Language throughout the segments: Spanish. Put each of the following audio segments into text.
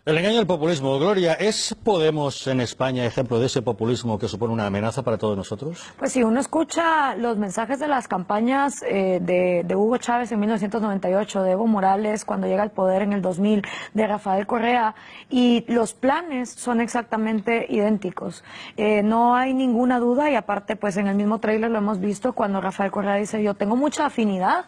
El engaño del populismo. Gloria, ¿es Podemos en España ejemplo de ese populismo que supone una amenaza para todos nosotros? Pues si uno escucha los mensajes de las campañas de Hugo Chávez en 1998, de Evo Morales cuando llega al poder en el 2000, de Rafael Correa, y los planes son exactamente idénticos. No hay ninguna duda, y aparte pues en el mismo tráiler lo hemos visto cuando Rafael Correa dice: yo tengo mucha afinidad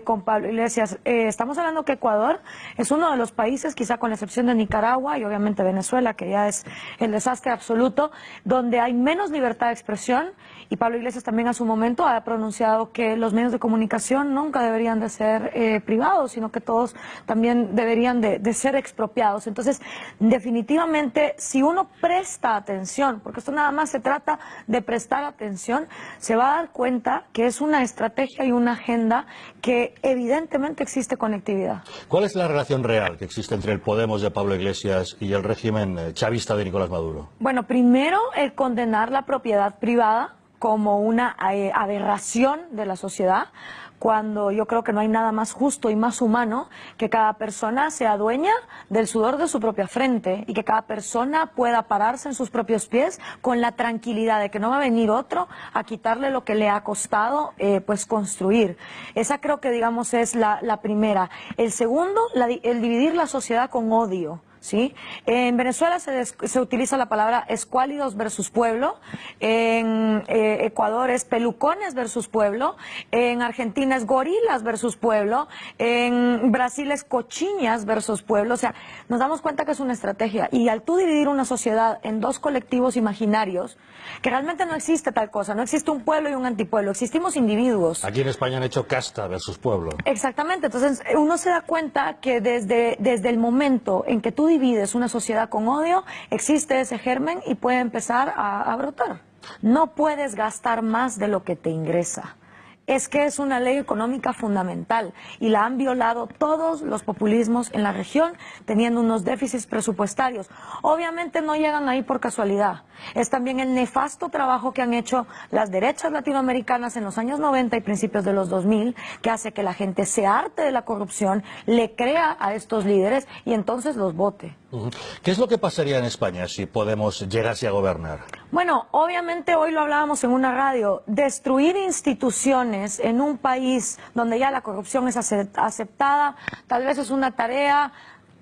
con Pablo Iglesias. Estamos hablando que Ecuador es uno de los países, quizá con la excepción de Nicaragua y obviamente Venezuela, que ya es el desastre absoluto, donde hay menos libertad de expresión, y Pablo Iglesias también a su momento ha pronunciado que los medios de comunicación nunca deberían de ser privados, sino que todos también deberían de ser expropiados. Entonces, definitivamente, si uno presta atención, porque esto nada más se trata de prestar atención, se va a dar cuenta que es una estrategia y una agenda que evidentemente existe conectividad. ¿Cuál es la relación real que existe entre el Podemos de Pablo Iglesias y el régimen chavista de Nicolás Maduro? Bueno, primero el condenar la propiedad privada como una aberración de la sociedad, cuando yo creo que no hay nada más justo y más humano que cada persona sea dueña del sudor de su propia frente y que cada persona pueda pararse en sus propios pies con la tranquilidad de que no va a venir otro a quitarle lo que le ha costado pues construir. Esa creo que digamos es la primera. El segundo, el dividir la sociedad con odio. ¿Sí? En Venezuela se utiliza la palabra escuálidos versus pueblo, en Ecuador es pelucones versus pueblo, en Argentina es gorilas versus pueblo, en Brasil es cochiñas versus pueblo. O sea, nos damos cuenta que es una estrategia, y al tú dividir una sociedad en dos colectivos imaginarios, que realmente no existe tal cosa, no existe un pueblo y un antipueblo, existimos individuos. Aquí en España han hecho casta versus pueblo. Exactamente, entonces uno se da cuenta que desde el momento en que tú divides una sociedad con odio, existe ese germen y puede empezar a brotar. No puedes gastar más de lo que te ingresa. Es que es una ley económica fundamental y la han violado todos los populismos en la región, teniendo unos déficits presupuestarios. Obviamente no llegan ahí por casualidad. Es también el nefasto trabajo que han hecho las derechas latinoamericanas en los años 90 y principios de los 2000, que hace que la gente se harte de la corrupción, le crea a estos líderes y entonces los vote. ¿Qué es lo que pasaría en España si Podemos llegase a gobernar? Bueno, obviamente hoy lo hablábamos en una radio, destruir instituciones en un país donde ya la corrupción es aceptada, tal vez es una tarea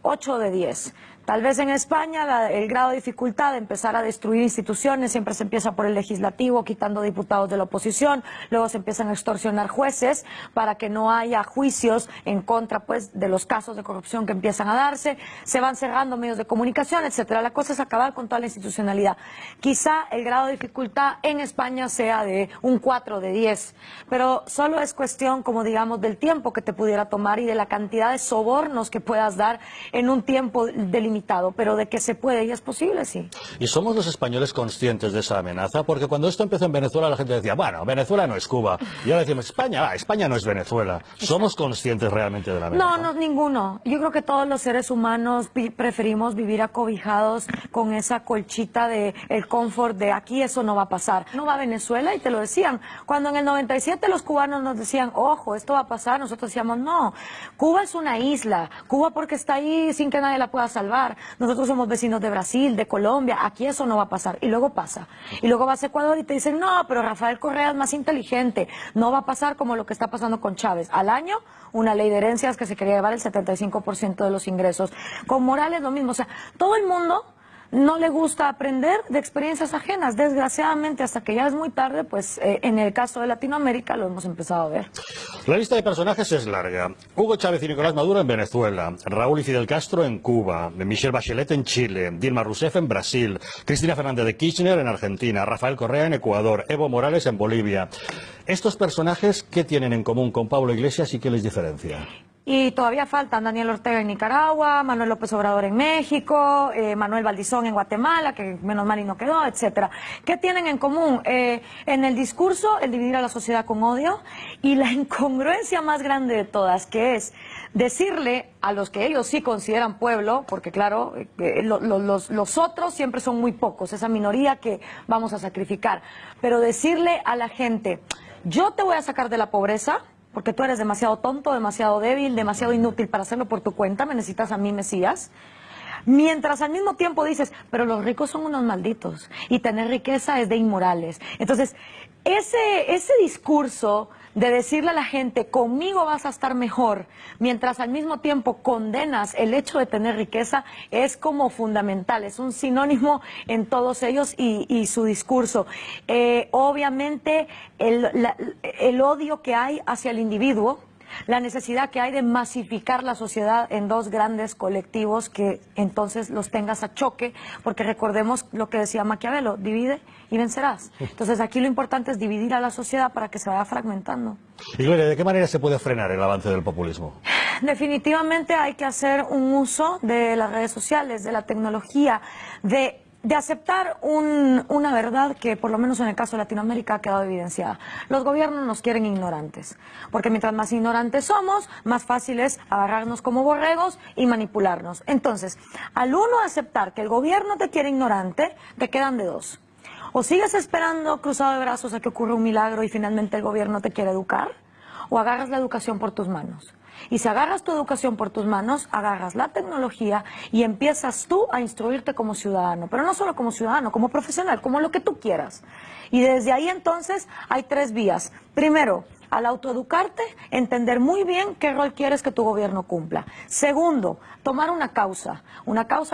8 de 10. Tal vez en España el grado de dificultad de empezar a destruir instituciones siempre se empieza por el legislativo, quitando diputados de la oposición, luego se empiezan a extorsionar jueces para que no haya juicios en contra pues de los casos de corrupción que empiezan a darse, se van cerrando medios de comunicación, etcétera. La cosa es acabar con toda la institucionalidad. Quizá el grado de dificultad en España sea de un 4 de 10, pero solo es cuestión, como digamos, del tiempo que te pudiera tomar y de la cantidad de sobornos que puedas dar en un tiempo delimitado, pero de que se puede y es posible, sí. ¿Y somos los españoles conscientes de esa amenaza? Porque cuando esto empezó en Venezuela la gente decía, bueno, Venezuela no es Cuba. Y ahora decimos, España no es Venezuela. ¿Somos conscientes realmente de la amenaza? No, ninguno. Yo creo que todos los seres humanos preferimos vivir acobijados con esa colchita de el confort de aquí eso no va a pasar. No va a Venezuela y te lo decían. Cuando en el 97 los cubanos nos decían, ojo, esto va a pasar, nosotros decíamos, no, Cuba es una isla. Cuba porque está ahí sin que nadie la pueda salvar. Nosotros somos vecinos de Brasil, de Colombia, aquí eso no va a pasar. Y luego pasa. Y luego vas a Ecuador y te dicen, no, pero Rafael Correa es más inteligente. No va a pasar como lo que está pasando con Chávez. Al año, una ley de herencias que se quería llevar el 75% de los ingresos. Con Morales lo mismo. O sea, todo el mundo no le gusta aprender de experiencias ajenas. Desgraciadamente, hasta que ya es muy tarde, pues en el caso de Latinoamérica lo hemos empezado a ver. La lista de personajes es larga. Hugo Chávez y Nicolás Maduro en Venezuela, Raúl y Fidel Castro en Cuba, Michelle Bachelet en Chile, Dilma Rousseff en Brasil, Cristina Fernández de Kirchner en Argentina, Rafael Correa en Ecuador, Evo Morales en Bolivia. ¿Estos personajes qué tienen en común con Pablo Iglesias y qué les diferencia? Y todavía faltan Daniel Ortega en Nicaragua, Manuel López Obrador en México, Manuel Valdizón en Guatemala, que menos mal y no quedó, etcétera. ¿Qué tienen en común? En el discurso, el dividir a la sociedad con odio, y la incongruencia más grande de todas, que es decirle a los que ellos sí consideran pueblo, porque claro, los otros siempre son muy pocos, esa minoría que vamos a sacrificar, pero decirle a la gente, yo te voy a sacar de la pobreza, porque tú eres demasiado tonto, demasiado débil, demasiado inútil para hacerlo por tu cuenta, me necesitas a mí, Mesías. Mientras al mismo tiempo dices, pero los ricos son unos malditos y tener riqueza es de inmorales. Entonces, ese discurso de decirle a la gente, conmigo vas a estar mejor, mientras al mismo tiempo condenas el hecho de tener riqueza, es como fundamental, es un sinónimo en todos ellos y su discurso. Obviamente, el odio que hay hacia el individuo, la necesidad que hay de masificar la sociedad en dos grandes colectivos que entonces los tengas a choque, porque recordemos lo que decía Maquiavelo, divide y vencerás. Entonces aquí lo importante es dividir a la sociedad para que se vaya fragmentando. Y Gloria, ¿de qué manera se puede frenar el avance del populismo? Definitivamente hay que hacer un uso de las redes sociales, de la tecnología, de aceptar una verdad que por lo menos en el caso de Latinoamérica ha quedado evidenciada. Los gobiernos nos quieren ignorantes, porque mientras más ignorantes somos, más fácil es agarrarnos como borregos y manipularnos. Entonces, al uno aceptar que el gobierno te quiere ignorante, te quedan de dos. O sigues esperando cruzado de brazos a que ocurra un milagro y finalmente el gobierno te quiere educar, o agarras la educación por tus manos. Y si agarras tu educación por tus manos, agarras la tecnología y empiezas tú a instruirte como ciudadano, pero no solo como ciudadano, como profesional, como lo que tú quieras. Y desde ahí entonces hay tres vías. Primero, al autoeducarte, entender muy bien qué rol quieres que tu gobierno cumpla. Segundo, tomar una causa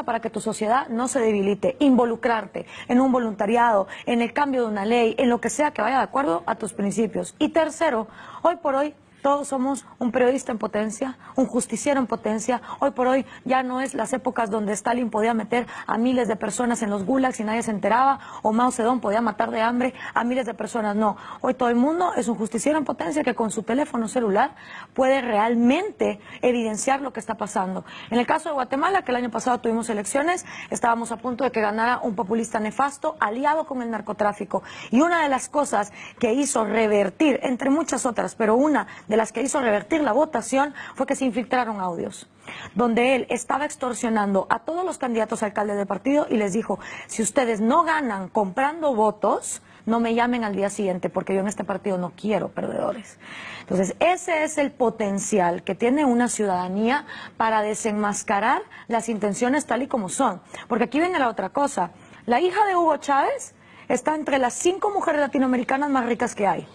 para que tu sociedad no se debilite, involucrarte en un voluntariado, en el cambio de una ley, en lo que sea que vaya de acuerdo a tus principios. Y tercero, hoy por hoy, todos somos un periodista en potencia, un justiciero en potencia. Hoy por hoy ya no es las épocas donde Stalin podía meter a miles de personas en los gulags y nadie se enteraba, o Mao Zedong podía matar de hambre a miles de personas. No, hoy todo el mundo es un justiciero en potencia que con su teléfono celular puede realmente evidenciar lo que está pasando. En el caso de Guatemala, que el año pasado tuvimos elecciones, estábamos a punto de que ganara un populista nefasto aliado con el narcotráfico. Y una de las cosas que hizo revertir, entre muchas otras, pero una de las que hizo revertir la votación fue que se infiltraron audios, donde él estaba extorsionando a todos los candidatos a alcalde del partido y les dijo, si ustedes no ganan comprando votos, no me llamen al día siguiente porque yo en este partido no quiero perdedores. Entonces, ese es el potencial que tiene una ciudadanía para desenmascarar las intenciones tal y como son. Porque aquí viene la otra cosa. La hija de Hugo Chávez está entre las 5 mujeres latinoamericanas más ricas que hay.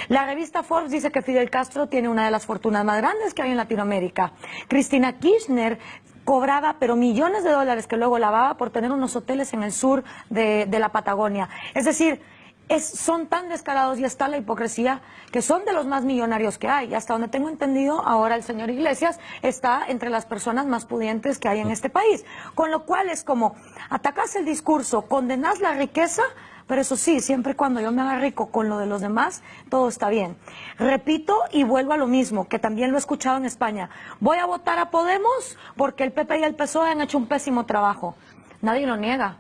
La revista Forbes dice que Fidel Castro tiene una de las fortunas más grandes que hay en Latinoamérica. Cristina Kirchner cobraba pero millones de dólares que luego lavaba por tener unos hoteles en el sur de la Patagonia. Es decir, son tan descarados y está la hipocresía que son de los más millonarios que hay. Y hasta donde tengo entendido, ahora el señor Iglesias está entre las personas más pudientes que hay en este país. Con lo cual es como, atacas el discurso, condenas la riqueza, pero eso sí, siempre y cuando yo me haga rico con lo de los demás, todo está bien. Repito y vuelvo a lo mismo, que también lo he escuchado en España. Voy a votar a Podemos porque el PP y el PSOE han hecho un pésimo trabajo. Nadie lo niega.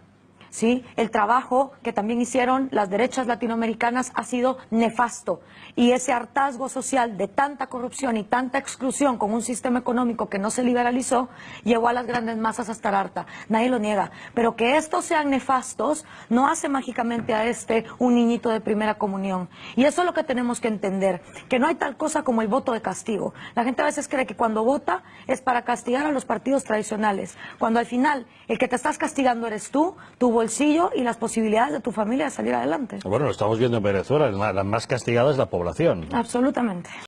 ¿Sí? El trabajo que también hicieron las derechas latinoamericanas ha sido nefasto y ese hartazgo social de tanta corrupción y tanta exclusión con un sistema económico que no se liberalizó llevó a las grandes masas a estar harta. Nadie lo niega, pero que estos sean nefastos no hace mágicamente a un niñito de primera comunión, y eso es lo que tenemos que entender, que no hay tal cosa como el voto de castigo. La gente a veces cree que cuando vota es para castigar a los partidos tradicionales, cuando al final el que te estás castigando eres tú, tu bolsillo y las posibilidades de tu familia de salir adelante. Bueno, lo estamos viendo en Venezuela, la más castigada es la población. Absolutamente.